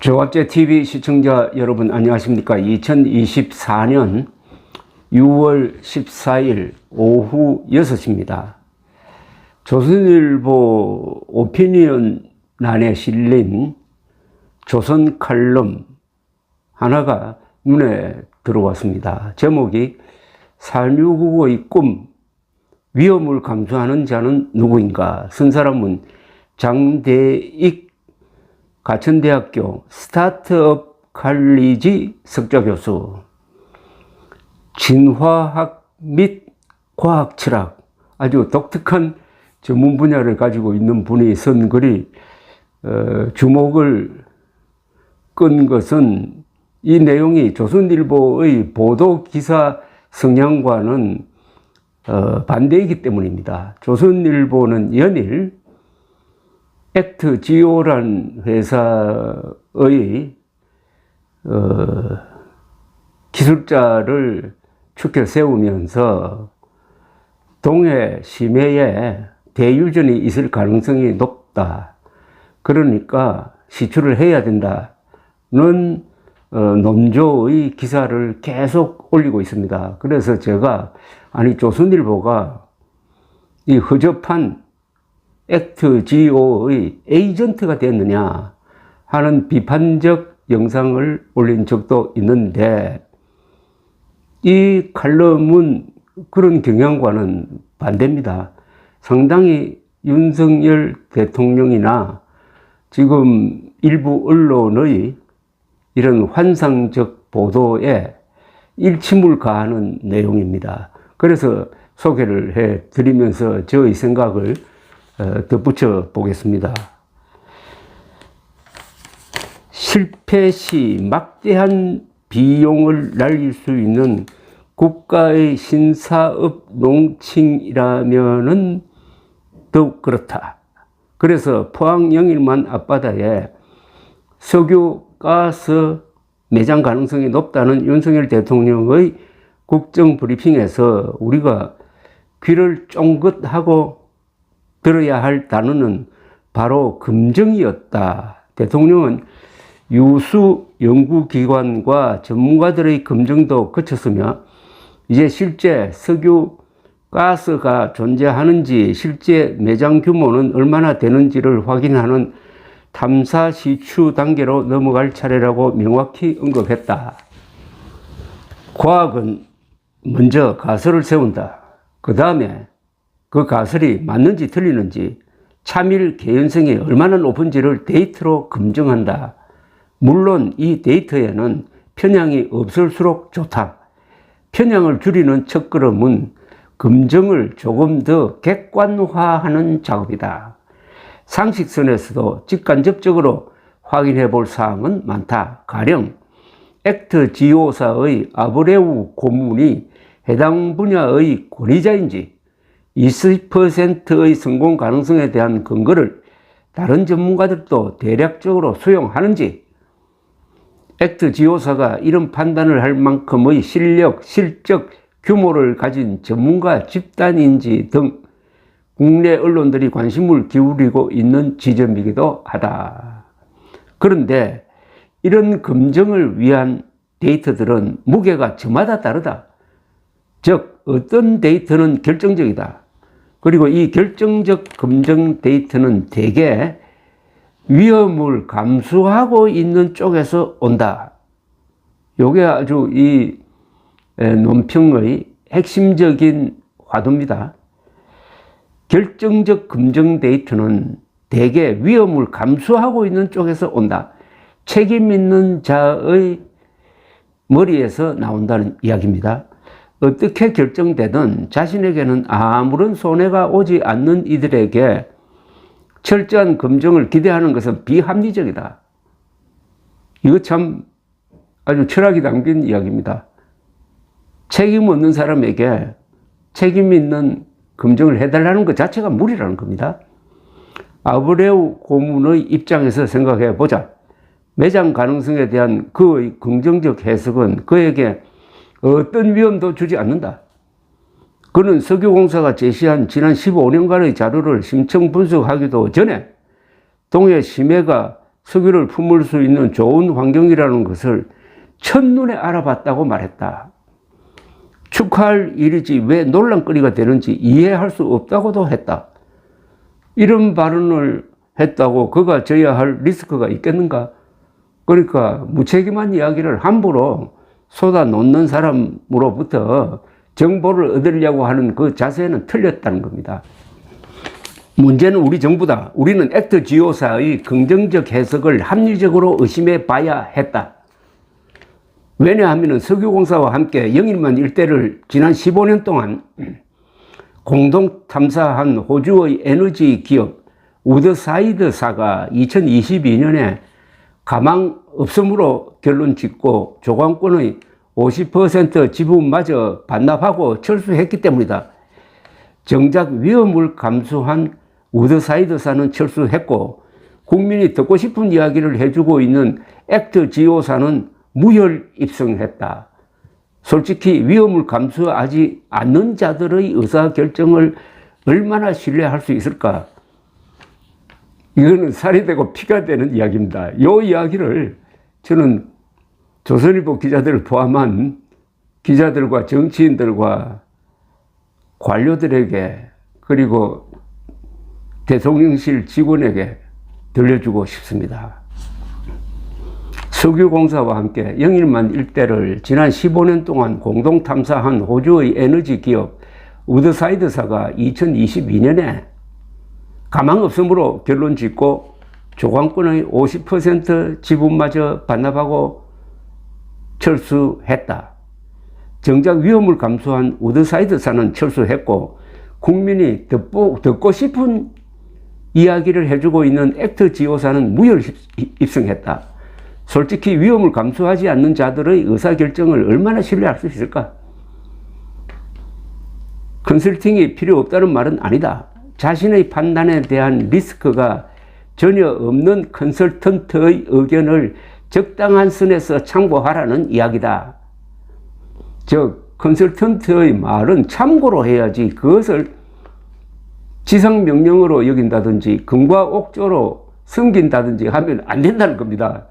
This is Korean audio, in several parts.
조갑제 TV 시청자 여러분 안녕하십니까? 2024년 6월 14일 오후 6시입니다. 조선일보 오피니언란에 실린 조선 칼럼 하나가 눈에 들어왔습니다. 제목이 살류국의 꿈, 위험을 감수하는 자는 누구인가? 쓴 사람은 장대익 가천대학교 스타트업 칼리지 석좌교수, 진화학 및 과학 철학, 아주 독특한 전문 분야를 가지고 있는 분이 쓴 글이 주목을 끈 것은 이 내용이 조선일보의 보도 기사 성향과는 반대이기 때문입니다. 조선일보는 연일 액트지오란 회사의 기술자를 축켜 세우면서 동해 심해에 대유전이 있을 가능성이 높다. 그러니까 시추를 해야 된다는 논조의 기사를 계속 올리고 있습니다. 그래서 제가 조선일보가 이 허접한 액트지오의 에이전트가 됐느냐 하는 비판적 영상을 올린 적도 있는데, 이 칼럼은 그런 경향과는 반대입니다. 상당히 윤석열 대통령이나 지금 일부 언론의 이런 환상적 보도에 일침을 가하는 내용입니다. 그래서 소개를 해 드리면서 저의 생각을 덧붙여 보겠습니다. 실패 시 막대한 비용을 날릴 수 있는 국가의 신사업 롱칭이라면은 더욱 그렇다. 그래서 포항 영일만 앞바다에 석유, 가스 매장 가능성이 높다는 윤석열 대통령의 국정 브리핑에서 우리가 귀를 쫑긋하고 들어야 할 단어는 바로 검증이었다. 대통령은 유수 연구기관과 전문가들의 검증도 거쳤으며 이제 실제 석유, 가스가 존재하는지, 실제 매장 규모는 얼마나 되는지를 확인하는 탐사 시추 단계로 넘어갈 차례라고 명확히 언급했다. 과학은 먼저 가설을 세운다. 그 다음에 그 가설이 맞는지 틀리는지, 참일 개연성이 얼마나 높은지를 데이터로 검증한다. 물론 이 데이터에는 편향이 없을수록 좋다. 편향을 줄이는 첫걸음은 검증을 조금 더 객관화하는 작업이다. 상식선에서도 직간접적으로 확인해 볼 사항은 많다. 가령 액트지오사의 아브레우 고문이 해당 분야의 권위자인지, 20%의 성공 가능성에 대한 근거를 다른 전문가들도 대략적으로 수용하는지, 액트지오사가 이런 판단을 할 만큼의 실력, 실적, 규모를 가진 전문가 집단인지 등 국내 언론들이 관심을 기울이고 있는 지점이기도 하다. 그런데 이런 검증을 위한 데이터들은 무게가 저마다 다르다. 즉, 어떤 데이터는 결정적이다. 그리고 이 결정적 검증 데이터는 대개 위험을 감수하고 있는 쪽에서 온다. 이게 아주 이 논평의 핵심적인 화두입니다. 결정적 검증 데이터는 대개 위험을 감수하고 있는 쪽에서 온다. 책임 있는 자의 머리에서 나온다는 이야기입니다. 어떻게 결정되든 자신에게는 아무런 손해가 오지 않는 이들에게 철저한 검증을 기대하는 것은 비합리적이다. 이거 참 아주 철학이 담긴 이야기입니다. 책임 없는 사람에게 책임 있는 검증을 해달라는 것 자체가 무리라는 겁니다. 아브레우 고문의 입장에서 생각해 보자. 매장 가능성에 대한 그의 긍정적 해석은 그에게 어떤 위험도 주지 않는다. 그는 석유공사가 제시한 지난 15년간의 자료를 심층 분석하기도 전에 동해 심해가 석유를 품을 수 있는 좋은 환경이라는 것을 첫눈에 알아봤다고 말했다. 축하할 일이지 왜 논란거리가 되는지 이해할 수 없다고도 했다. 이런 발언을 했다고 그가 져야 할 리스크가 있겠는가? 그러니까 무책임한 이야기를 함부로 쏟아놓는 사람으로부터 정보를 얻으려고 하는 그 자세는 틀렸다는 겁니다. 문제는 우리 정부다. 우리는 액트 지오사의 긍정적 해석을 합리적으로 의심해 봐야 했다. 왜냐하면 석유공사와 함께 영일만 일대를 지난 15년 동안 공동 탐사한 호주의 에너지 기업 우드사이드사가 2022년에 가망 없음으로 결론 짓고 조광권의 50% 지분마저 반납하고 철수했기 때문이다. 정작 위험을 감수한 우드사이드사는 철수했고 국민이 듣고 싶은 이야기를 해주고 있는 액트 지오사는 무혈 입성했다. 솔직히 위험을 감수하지 않는 자들의 의사결정을 얼마나 신뢰할 수 있을까? 이거는 살이 되고 피가 되는 이야기입니다. 이 이야기를 저는 조선일보 기자들을 포함한 기자들과 정치인들과 관료들에게 그리고 대통령실 직원에게 들려주고 싶습니다. 석유공사와 함께 영일만 일대를 지난 15년 동안 공동 탐사한 호주의 에너지 기업 우드사이드사가 2022년에 가망 없음으로 결론 짓고 조광권의 50% 지분마저 반납하고 철수했다. 정작 위험을 감수한 우드사이드사는 철수했고 국민이 듣고 싶은 이야기를 해주고 있는 액트 지오사는 무혈 입성했다. 솔직히 위험을 감수하지 않는 자들의 의사결정을 얼마나 신뢰할 수 있을까? 컨설팅이 필요 없다는 말은 아니다. 자신의 판단에 대한 리스크가 전혀 없는 컨설턴트의 의견을 적당한 선에서 참고하라는 이야기다. 즉, 컨설턴트의 말은 참고로 해야지 그것을 지상명령으로 여긴다든지 금과 옥조로 숨긴다든지 하면 안 된다는 겁니다.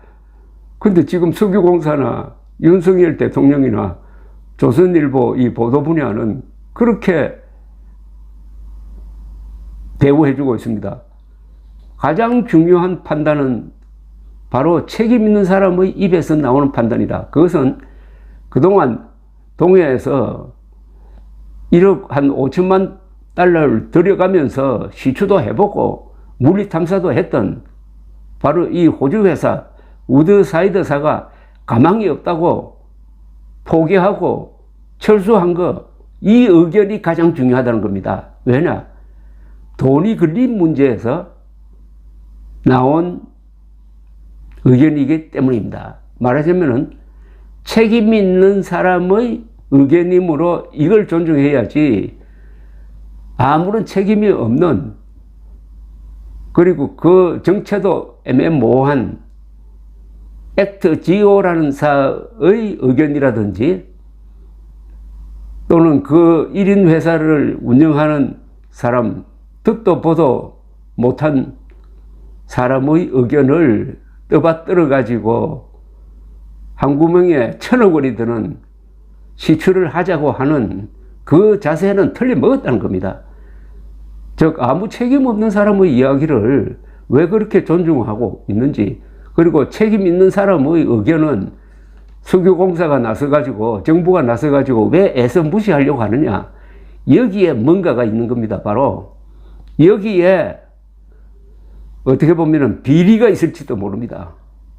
근데 지금 석유공사나 윤석열 대통령이나 조선일보 이 보도 분야는 그렇게 대우해주고 있습니다. 가장 중요한 판단은 바로 책임 있는 사람의 입에서 나오는 판단이다. 그것은 그동안 동해에서 1억 한 5천만 달러를 들여가면서 시추도 해보고 물리 탐사도 했던 바로 이 호주 회사 우드사이드사가 가망이 없다고 포기하고 철수한 거, 이 의견이 가장 중요하다는 겁니다. 왜냐? 돈이 걸린 문제에서 나온 의견이기 때문입니다. 말하자면은 책임 있는 사람의 의견이므로 이걸 존중해야지 아무런 책임이 없는 그리고 그 정체도 애매모호한 액트 지오라는 사의 의견이라든지 또는 그 1인 회사를 운영하는 사람, 듣도 보도 못한 사람의 의견을 떠받들어 가지고 한 구멍에 1,000억 원이 드는 시추를 하자고 하는 그 자세는 틀려먹었다는 겁니다. 즉 아무 책임 없는 사람의 이야기를 왜 그렇게 존중하고 있는지, 그리고 책임 있는 사람의 의견은 석유공사가 나서가지고 정부가 나서가지고 왜 애써 무시하려고 하느냐, 여기에 뭔가가 있는 겁니다. 바로 여기에 어떻게 보면 비리가 있을지도 모릅니다.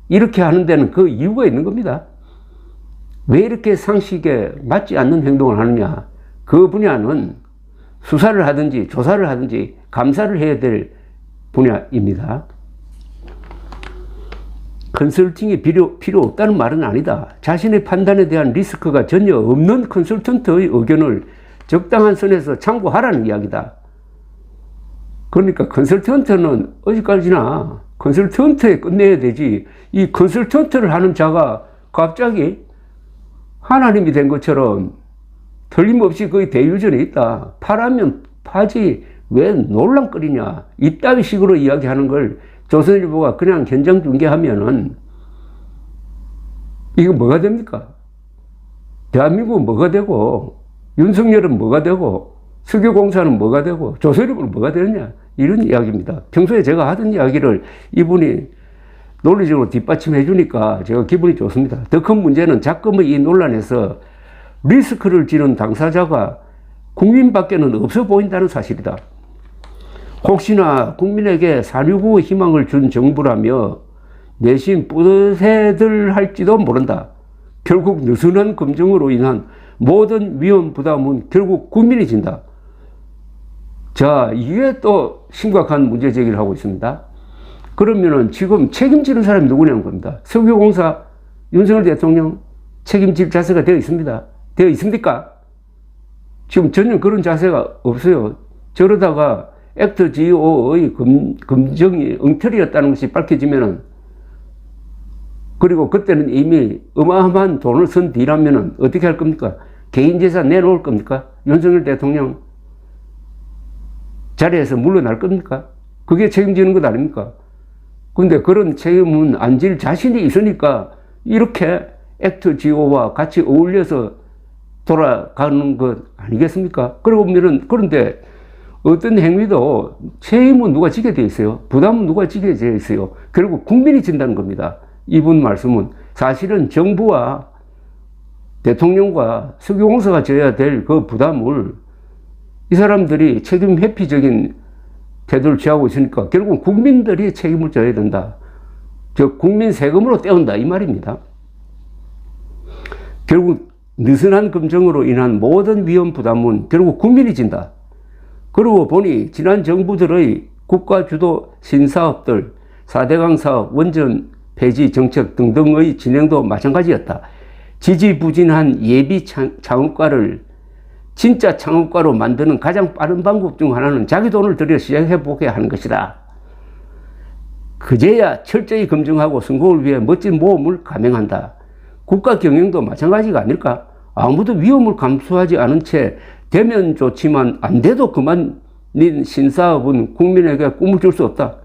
이렇게 하는 데는 그 이유가 있는 겁니다. 왜 이렇게 상식에 맞지 않는 행동을 하느냐, 그 분야는 수사를 하든지 조사를 하든지 감사를 해야 될 분야입니다. 컨설팅이 필요 없다는 말은 아니다. 자신의 판단에 대한 리스크가 전혀 없는 컨설턴트의 의견을 적당한 선에서 참고하라는 이야기다. 그러니까 컨설턴트는 어디까지나 컨설턴트에 끝내야 되지, 이 컨설턴트를 하는 자가 갑자기 하나님이 된 것처럼 틀림없이 거의 대유전에 있다. 파라면 파지 왜 논란거리냐, 이따위 식으로 이야기하는 걸 조선일보가 그냥 현장 중계하면은 이거 뭐가 됩니까? 대한민국은 뭐가 되고, 윤석열은 뭐가 되고, 석유공사는 뭐가 되고, 조선일보는 뭐가 되느냐, 이런 이야기입니다. 평소에 제가 하던 이야기를 이분이 논리적으로 뒷받침해 주니까 제가 기분이 좋습니다. 더 큰 문제는 자금의 이 논란에서 리스크를 지는 당사자가 국민밖에는 없어 보인다는 사실이다. 혹시나 국민에게 4.19 희망을 준 정부라며 내심 뿌듯해들 할지도 모른다. 결국 느슨한 검증으로 인한 모든 위험 부담은 결국 국민이 진다. 자, 이게 또 심각한 문제 제기를 하고 있습니다. 그러면은 지금 책임지는 사람이 누구냐는 겁니다. 석유공사 윤석열 대통령 책임질 자세가 되어 있습니다. 되어 있습니까? 지금 전혀 그런 자세가 없어요. 저러다가 액트 GO의 검증이 엉터리였다는 것이 밝혀지면은, 그리고 그때는 이미 어마어마한 돈을 쓴 뒤라면은 어떻게 할 겁니까? 개인 재산 내놓을 겁니까? 윤석열 대통령 자리에서 물러날 겁니까? 그게 책임지는 것 아닙니까? 근데 그런 책임은 안 질 자신이 있으니까 이렇게 액트 GO와 같이 어울려서 돌아가는 것 아니겠습니까? 그러고 보면은, 그런데 어떤 행위도 책임은 누가 지게 돼 있어요? 부담은 누가 지게 돼 있어요? 결국 국민이 진다는 겁니다. 이분 말씀은 사실은 정부와 대통령과 석유공사가 져야 될 그 부담을 이 사람들이 책임 회피적인 태도를 취하고 있으니까 결국 국민들이 책임을 져야 된다. 즉 국민 세금으로 떼온다 이 말입니다. 결국 느슨한 검증으로 인한 모든 위험 부담은 결국 국민이 진다. 그러고 보니 지난 정부들의 국가주도 신사업들, 4대강 사업, 원전 폐지 정책 등등의 진행도 마찬가지였다. 지지부진한 예비 창업가를 진짜 창업가로 만드는 가장 빠른 방법 중 하나는 자기 돈을 들여 시작해보게 하는 것이다. 그제야 철저히 검증하고 성공을 위해 멋진 모험을 감행한다. 국가 경영도 마찬가지가 아닐까? 아무도 위험을 감수하지 않은 채 되면 좋지만 안 돼도 그만인 신사업은 국민에게 꿈을 줄 수 없다.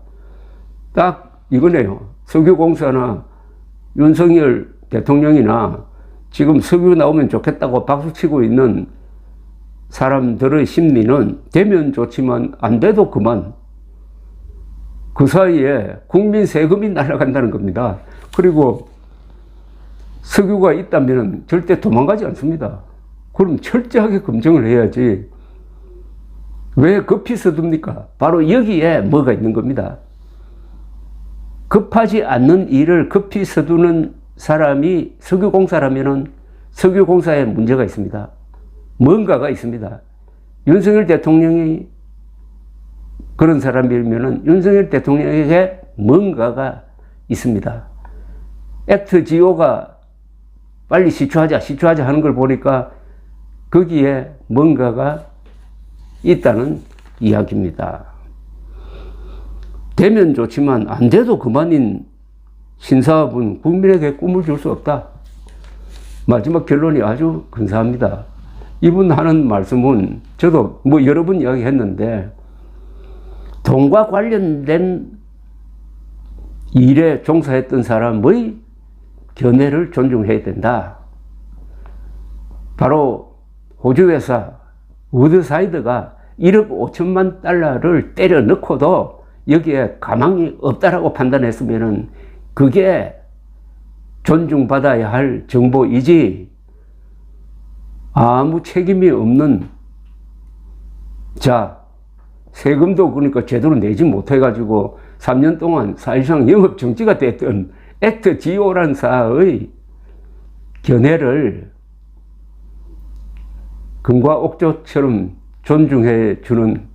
딱 이거네요. 석유공사나 윤석열 대통령이나 지금 석유 나오면 좋겠다고 박수치고 있는 사람들의 심리는 되면 좋지만 안 돼도 그만. 그 사이에 국민 세금이 날아간다는 겁니다. 그리고 석유가 있다면 절대 도망가지 않습니다. 그럼 철저하게 검증을 해야지. 왜 급히 서둡니까? 바로 여기에 뭐가 있는 겁니다. 급하지 않는 일을 급히 서두는 사람이 석유공사라면 석유공사에 문제가 있습니다. 뭔가가 있습니다. 윤석열 대통령이 그런 사람이면 윤석열 대통령에게 뭔가가 있습니다. 액트 GO가 빨리 시추하자 하는 걸 보니까 거기에 뭔가가 있다는 이야기입니다. 되면 좋지만 안 돼도 그만인 신사업은 국민에게 꿈을 줄 수 없다. 마지막 결론이 아주 근사합니다. 이분 하는 말씀은 저도 뭐 여러 번 이야기했는데, 돈과 관련된 일에 종사했던 사람의 견해를 존중해야 된다. 바로 호주 회사 워드사이드가 1억 5천만 달러를 때려 넣고도 여기에 가망이 없다라고 판단했으면은 그게 존중받아야 할 정보이지, 아무 책임이 없는, 자, 세금도 그러니까 제대로 내지 못해가지고 3년 동안 사실상 영업 정지가 됐던 액트 GO라는 사의 견해를 금과 옥조처럼 존중해 주는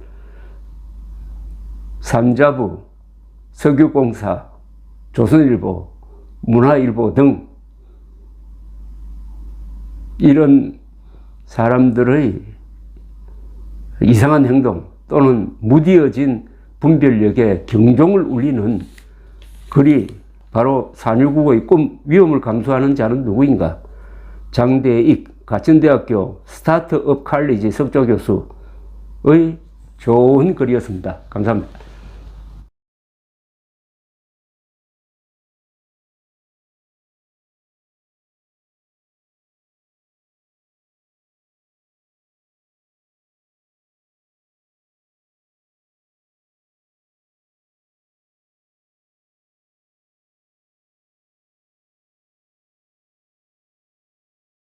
삼자부, 석유공사, 조선일보, 문화일보 등 이런 사람들의 이상한 행동 또는 무디어진 분별력에 경종을 울리는 글이 바로 4.19의 꿈, 위험을 감수하는 자는 누구인가? 장대익 가천대학교 스타트업 칼리지 석조교수의 좋은 글이었습니다. 감사합니다.